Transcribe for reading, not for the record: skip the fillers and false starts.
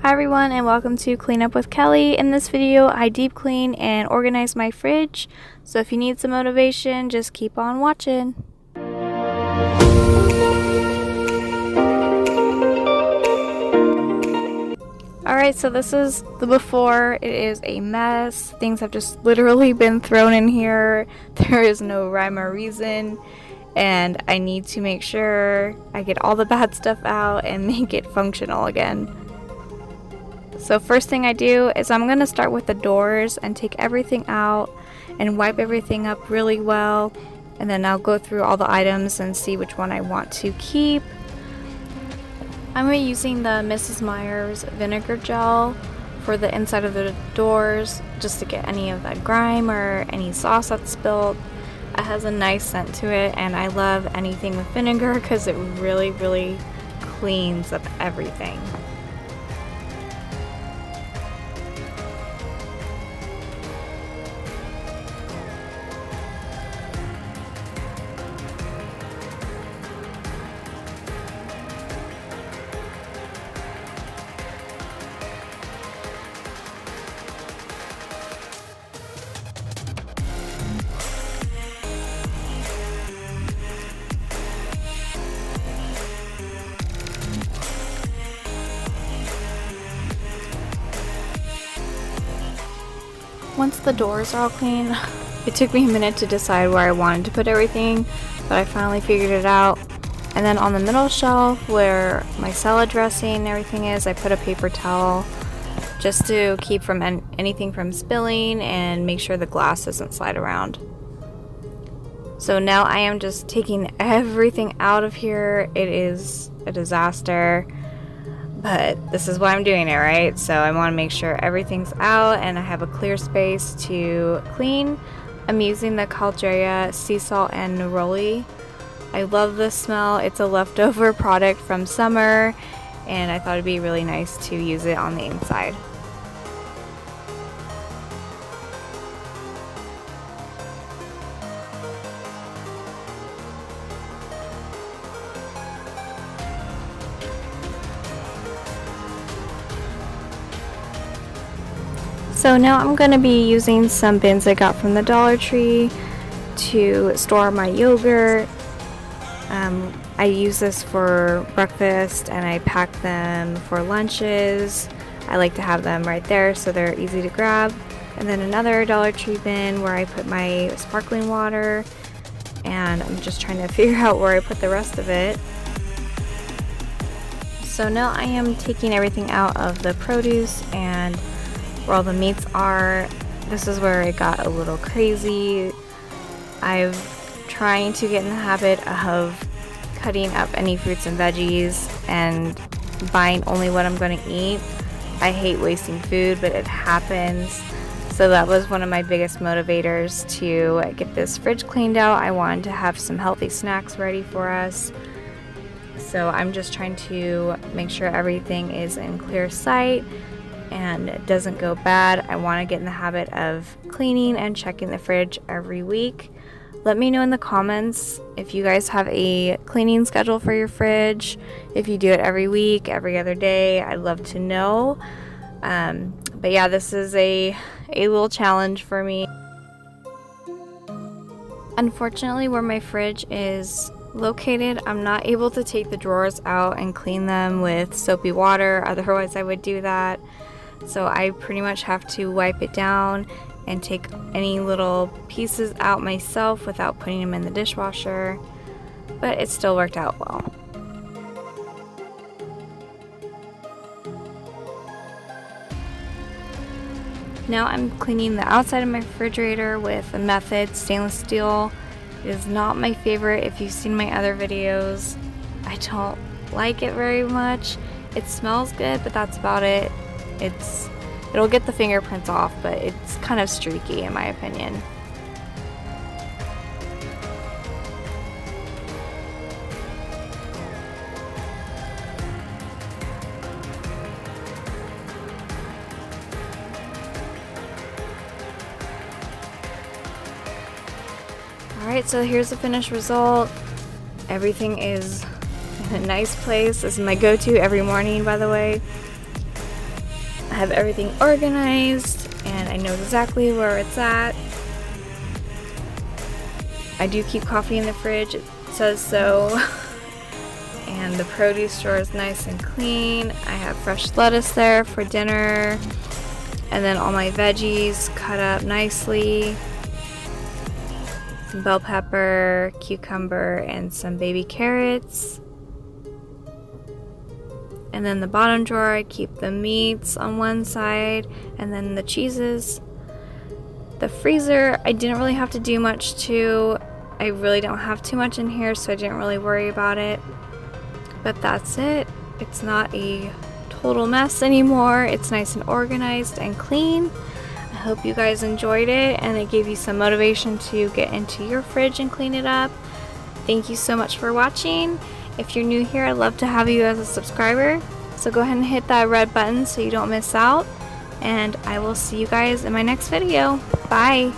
Hi everyone and welcome to Clean Up with Kelly. In this video I deep clean and organize my fridge, so if you need some motivation just keep on watching. Alright, so this is the before. It is a mess. Things have just literally been thrown in here. There is no rhyme or reason, and I need to make sure I get all the bad stuff out and make it functional again. So first thing I do is I'm going to start with the doors and take everything out and wipe everything up really well, and then I'll go through all the items and see which one I want to keep. I'm using the Mrs. Meyer's vinegar gel for the inside of the doors just to get any of that grime or any sauce that's spilled. It has a nice scent to it, and I love anything with vinegar because it really cleans up everything. Once the doors are all clean, it took me a minute to decide where I wanted to put everything, but I finally figured it out. And then on the middle shelf where my salad dressing and everything is, I put a paper towel just to keep from anything from spilling and make sure the glass doesn't slide around. So now I am just taking everything out of here. It is a disaster, but this is why I'm doing it, right? So I want to make sure everything's out and I have a clear space to clean. I'm using the Caldera sea salt and neroli. I love this smell. It's a leftover product from summer, and I thought it'd be really nice to use it on the inside. So now I'm going to be using some bins I got from the Dollar Tree to store my yogurt. I use this for breakfast and I pack them for lunches. I like to have them right there so they're easy to grab. And then another Dollar Tree bin where I put my sparkling water, and I'm just trying to figure out where I put the rest of it. So now I am taking everything out of the produce and where all the meats are. This is where it got a little crazy. I'm trying to get in the habit of cutting up any fruits and veggies and buying only what I'm going to eat. I hate wasting food, but it happens. So that was one of my biggest motivators to get this fridge cleaned out. I wanted to have some healthy snacks ready for us. So I'm just trying to make sure everything is in clear sight and it doesn't go bad. I want to get in the habit of cleaning and checking the fridge every week. Let me know in the comments if you guys have a cleaning schedule for your fridge, if you do it every week, every other day. I'd love to know. But yeah, this is a little challenge for me. Unfortunately, where my fridge is located, I'm not able to take the drawers out and clean them with soapy water, otherwise I would do that. So I pretty much have to wipe it down and take any little pieces out myself without putting them in the dishwasher, but it still worked out well. Now I'm cleaning the outside of my refrigerator with a Method stainless steel. It is not my favorite. If you've seen my other videos, I don't like it very much. It smells good, but that's about it. It'll get the fingerprints off, but it's kind of streaky in my opinion. Alright, so here's the finished result. Everything is in a nice place. This is my go-to every morning, by the way. I have everything organized and I know exactly where it's at. I do keep coffee in the fridge, it says so. And the produce drawer is nice and clean. I have fresh lettuce there for dinner. And then all my veggies cut up nicely. Some bell pepper, cucumber, and some baby carrots. And then the bottom drawer, I keep the meats on one side and then the cheeses. The freezer, I didn't really have to do much to. I really don't have too much in here, so I didn't really worry about it. But that's it. It's not a total mess anymore. It's nice and organized and clean. I hope you guys enjoyed it and it gave you some motivation to get into your fridge and clean it up. Thank you so much for watching. If you're new here, I'd love to have you as a subscriber. So go ahead and hit that red button so you don't miss out. And I will see you guys in my next video. Bye!